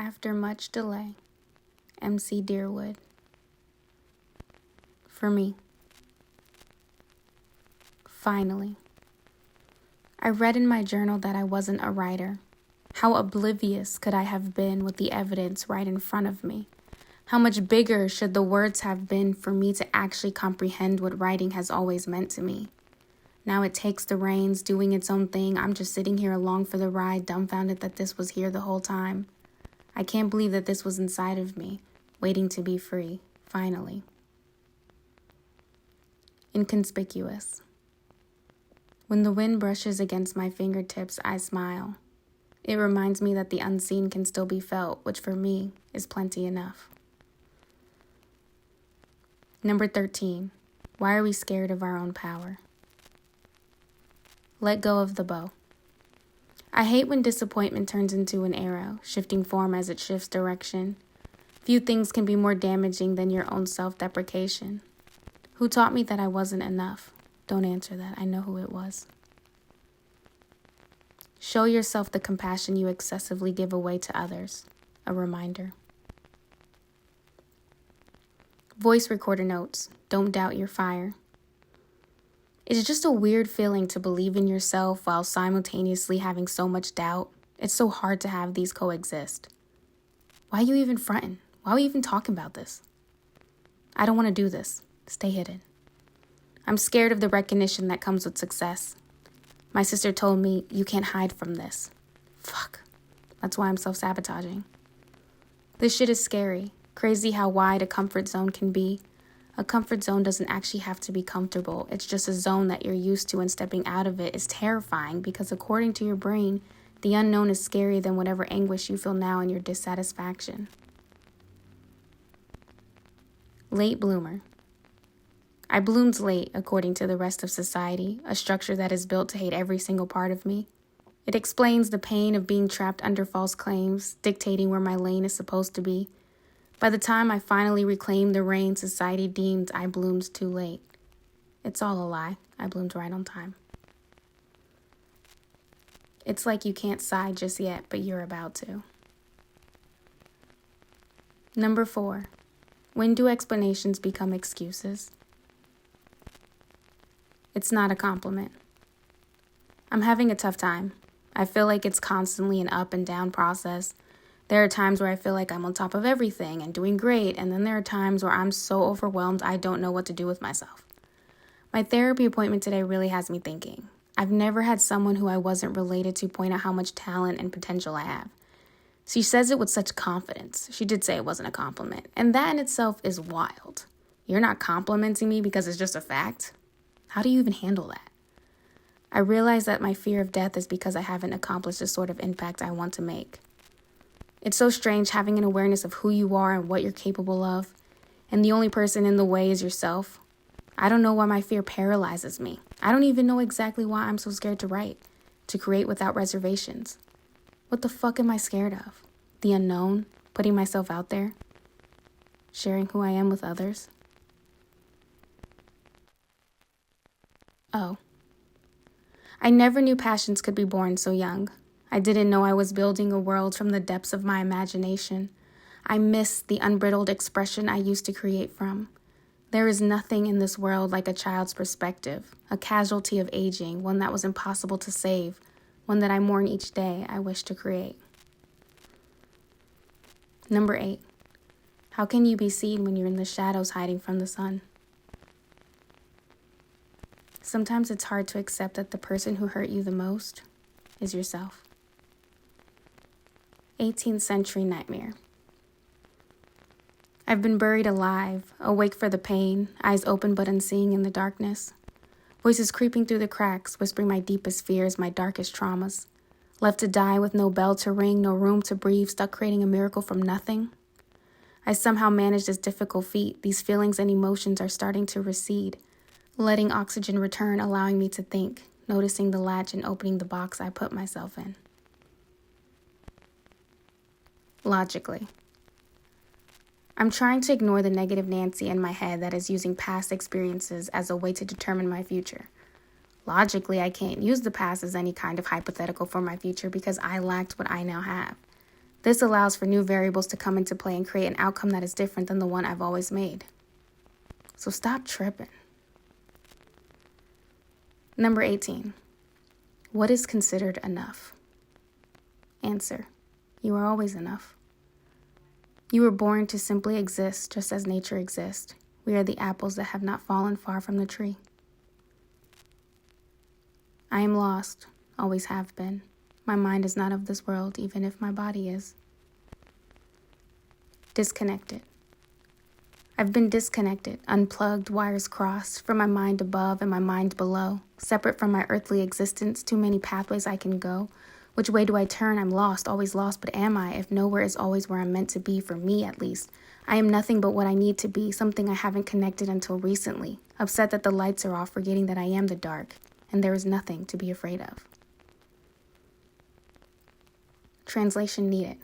After much delay, MC Deerwood. For me. Finally. I read in my journal that I wasn't a writer. How oblivious could I have been with the evidence right in front of me? How much bigger should the words have been for me to actually comprehend what writing has always meant to me? Now it takes the reins, doing its own thing. I'm just sitting here along for the ride, dumbfounded that this was here the whole time. I can't believe that this was inside of me, waiting to be free, finally. Inconspicuous. When the wind brushes against my fingertips, I smile. It reminds me that the unseen can still be felt, which for me is plenty enough. Number 13. Why are we scared of our own power? Let go of the bow. I hate when disappointment turns into an arrow, shifting form as it shifts direction. Few things can be more damaging than your own self-deprecation. Who taught me that I wasn't enough? Don't answer that. I know who it was. Show yourself the compassion you excessively give away to others. A reminder. Voice recorder notes. Don't doubt your fire. It's just a weird feeling to believe in yourself while simultaneously having so much doubt. It's so hard to have these coexist. Why are you even fronting? Why are we even talking about this? I don't want to do this. Stay hidden. I'm scared of the recognition that comes with success. My sister told me, you can't hide from this. Fuck. That's why I'm self-sabotaging. This shit is scary. Crazy how wide a comfort zone can be. A comfort zone doesn't actually have to be comfortable. It's just a zone that you're used to, and stepping out of it is terrifying because according to your brain, the unknown is scarier than whatever anguish you feel now in your dissatisfaction. Late bloomer. I bloomed late, according to the rest of society, a structure that is built to hate every single part of me. It explains the pain of being trapped under false claims, dictating where my lane is supposed to be. By the time I finally reclaimed the reign, society deemed I bloomed too late. It's all a lie. I bloomed right on time. It's like you can't sigh just yet, but you're about to. Number 4. When do explanations become excuses? It's not a compliment. I'm having a tough time. I feel like it's constantly an up and down process. There are times where I feel like I'm on top of everything and doing great, and then there are times where I'm so overwhelmed I don't know what to do with myself. My therapy appointment today really has me thinking. I've never had someone who I wasn't related to point out how much talent and potential I have. She says it with such confidence. She did say it wasn't a compliment, and that in itself is wild. You're not complimenting me because it's just a fact? How do you even handle that? I realize that my fear of death is because I haven't accomplished the sort of impact I want to make. It's so strange having an awareness of who you are and what you're capable of, and the only person in the way is yourself. I don't know why my fear paralyzes me. I don't even know exactly why I'm so scared to write, to create without reservations. What the fuck am I scared of? The unknown? Putting myself out there? Sharing who I am with others? Oh. I never knew passions could be born so young. I didn't know I was building a world from the depths of my imagination. I missed the unbridled expression I used to create from. There is nothing in this world like a child's perspective, a casualty of aging, one that was impossible to save, one that I mourn each day I wish to create. Number 8. How can you be seen when you're in the shadows hiding from the sun? Sometimes it's hard to accept that the person who hurt you the most is yourself. 18th century nightmare. I've been buried alive, awake for the pain, eyes open but unseeing in the darkness. Voices creeping through the cracks, whispering my deepest fears, my darkest traumas. Left to die with no bell to ring, no room to breathe, stuck creating a miracle from nothing. I somehow managed this difficult feat. These feelings and emotions are starting to recede. Letting oxygen return, allowing me to think, noticing the latch and opening the box I put myself in. Logically. I'm trying to ignore the negative Nancy in my head that is using past experiences as a way to determine my future. Logically, I can't use the past as any kind of hypothetical for my future because I lacked what I now have. This allows for new variables to come into play and create an outcome that is different than the one I've always made. So stop tripping. Number 18. What is considered enough? Answer: you are always enough. You were born to simply exist just as nature exists. We are the apples that have not fallen far from the tree. I am lost, always have been. My mind is not of this world, even if my body is. Disconnected. I've been disconnected, unplugged, wires crossed, from my mind above and my mind below, separate from my earthly existence, too many pathways I can go. Which way do I turn? I'm lost, always lost, but am I, if nowhere is always where I'm meant to be, for me at least? I am nothing but what I need to be, something I haven't connected until recently, upset that the lights are off, forgetting that I am the dark, and there is nothing to be afraid of. Translation needed.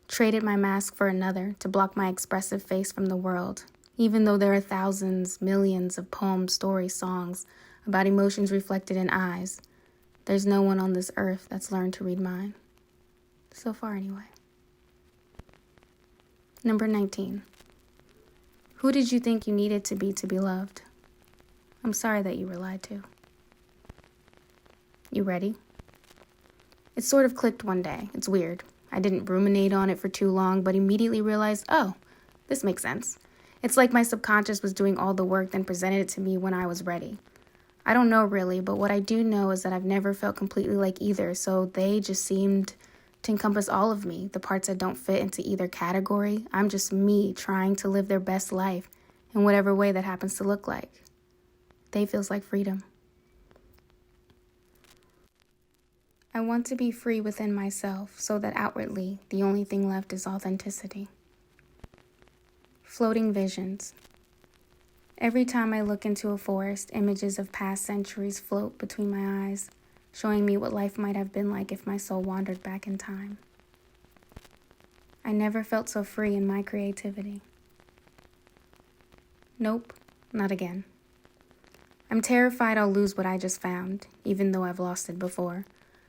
Traded my mask for another to block my expressive face from the world, even though there are thousands, millions of poems, stories, songs about emotions reflected in eyes. There's no one on this earth that's learned to read mine. So far, anyway. Number 19. Who did you think you needed to be loved? I'm sorry that you were lied to. You ready? It sort of clicked one day. It's weird. I didn't ruminate on it for too long, but immediately realized, oh, this makes sense. It's like my subconscious was doing all the work, then presented it to me when I was ready. I don't know really, but what I do know is that I've never felt completely like either, so they just seemed to encompass all of me, the parts that don't fit into either category. I'm just me trying to live their best life in whatever way that happens to look like. They feels like freedom. I want to be free within myself so that outwardly the only thing left is authenticity. Floating visions. Every time I look into a forest, images of past centuries float between my eyes, showing me what life might have been like if my soul wandered back in time. I never felt so free in my creativity. Nope, not again. I'm terrified I'll lose what I just found, even though I've lost it before.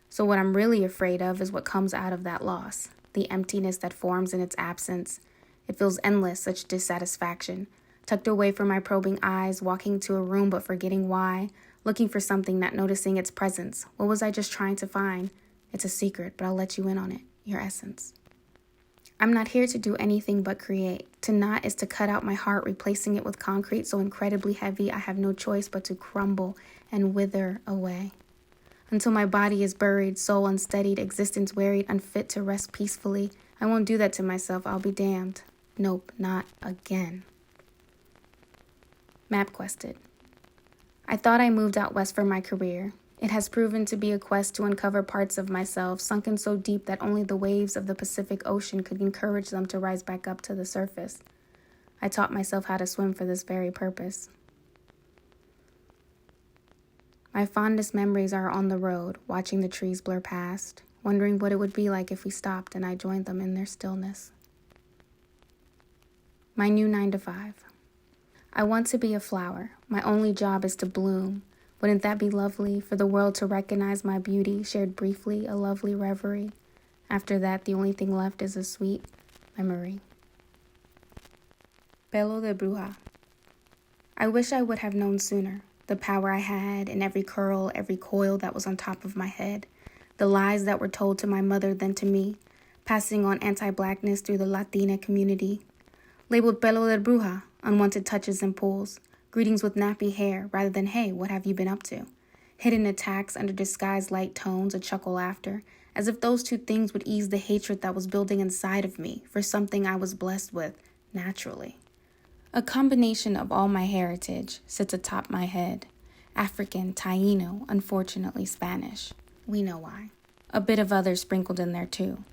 So what I'm really afraid of is what comes out of that loss, the emptiness that forms in its absence. It feels endless, such dissatisfaction. Tucked away from my probing eyes, walking to a room but forgetting why, looking for something, not noticing its presence. What was I just trying to find? It's a secret, but I'll let you in on it, your essence. I'm not here to do anything but create. To not is to cut out my heart, replacing it with concrete so incredibly heavy I have no choice but to crumble and wither away. Until my body is buried, soul unsteadied, existence wearied, unfit to rest peacefully. I won't do that to myself, I'll be damned. Nope, not again. MapQuested. I thought I moved out west for my career. It has proven to be a quest to uncover parts of myself sunken so deep that only the waves of the Pacific Ocean could encourage them to rise back up to the surface. I taught myself how to swim for this very purpose. My fondest memories are on the road, watching the trees blur past, wondering what it would be like if we stopped and I joined them in their stillness. My new 9 to 5. I want to be a flower. My only job is to bloom. Wouldn't that be lovely for the world to recognize my beauty, shared briefly, a lovely reverie? After that, the only thing left is a sweet memory. Pelo de bruja. I wish I would have known sooner. The power I had in every curl, every coil that was on top of my head. The lies that were told to my mother then to me, passing on anti-blackness through the Latina community. Labeled pelo de bruja, unwanted touches and pulls. Greetings with nappy hair rather than, hey, what have you been up to? Hidden attacks under disguised light tones, a chuckle after, as if those two things would ease the hatred that was building inside of me for something I was blessed with naturally. A combination of all my heritage sits atop my head. African, Taino, unfortunately Spanish. We know why. A bit of others sprinkled in there too.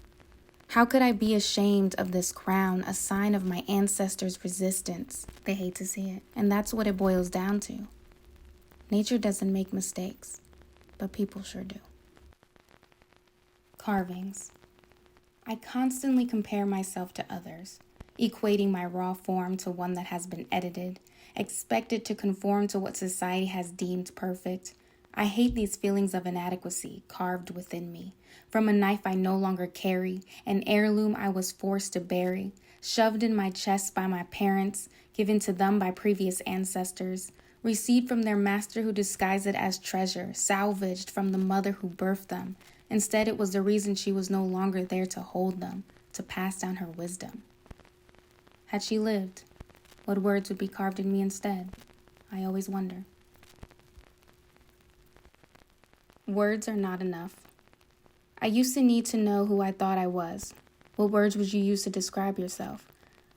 How could I be ashamed of this crown, a sign of my ancestors' resistance? They hate to see it, and that's what it boils down to. Nature doesn't make mistakes, but people sure do. Carvings. I constantly compare myself to others, equating my raw form to one that has been edited, expected to conform to what society has deemed perfect. I hate these feelings of inadequacy carved within me. From a knife I no longer carry, an heirloom I was forced to bury, shoved in my chest by my parents, given to them by previous ancestors, received from their master who disguised it as treasure, salvaged from the mother who birthed them. Instead, it was the reason she was no longer there to hold them, to pass down her wisdom. Had she lived, what words would be carved in me instead? I always wonder. Words are not enough. I used to need to know who I thought I was. What words would you use to describe yourself?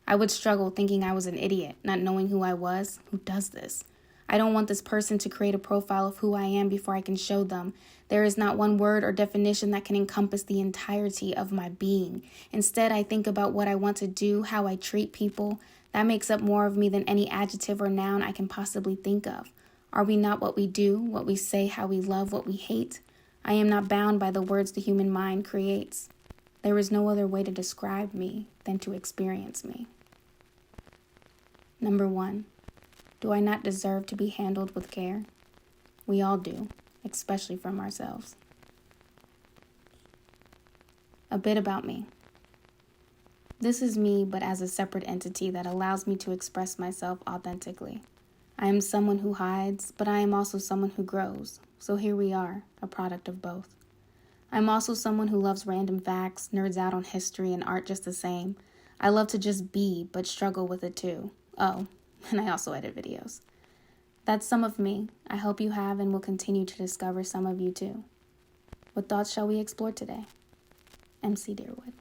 I would struggle thinking I was an idiot, not knowing who I was. Who does this? I don't want this person to create a profile of who I am before I can show them. There is not one word or definition that can encompass the entirety of my being. Instead, I think about what I want to do, how I treat people. That makes up more of me than any adjective or noun I can possibly think of. Are we not what we do, what we say, how we love, what we hate? I am not bound by the words the human mind creates. There is no other way to describe me than to experience me. Number 1, do I not deserve to be handled with care? We all do, especially from ourselves. A bit about me. This is me, but as a separate entity that allows me to express myself authentically. I am someone who hides, but I am also someone who grows. So here we are, a product of both. I'm also someone who loves random facts, nerds out on history and art just the same. I love to just be, but struggle with it too. Oh, and I also edit videos. That's some of me. I hope you have and will continue to discover some of you too. What thoughts shall we explore today? MC Dearwood.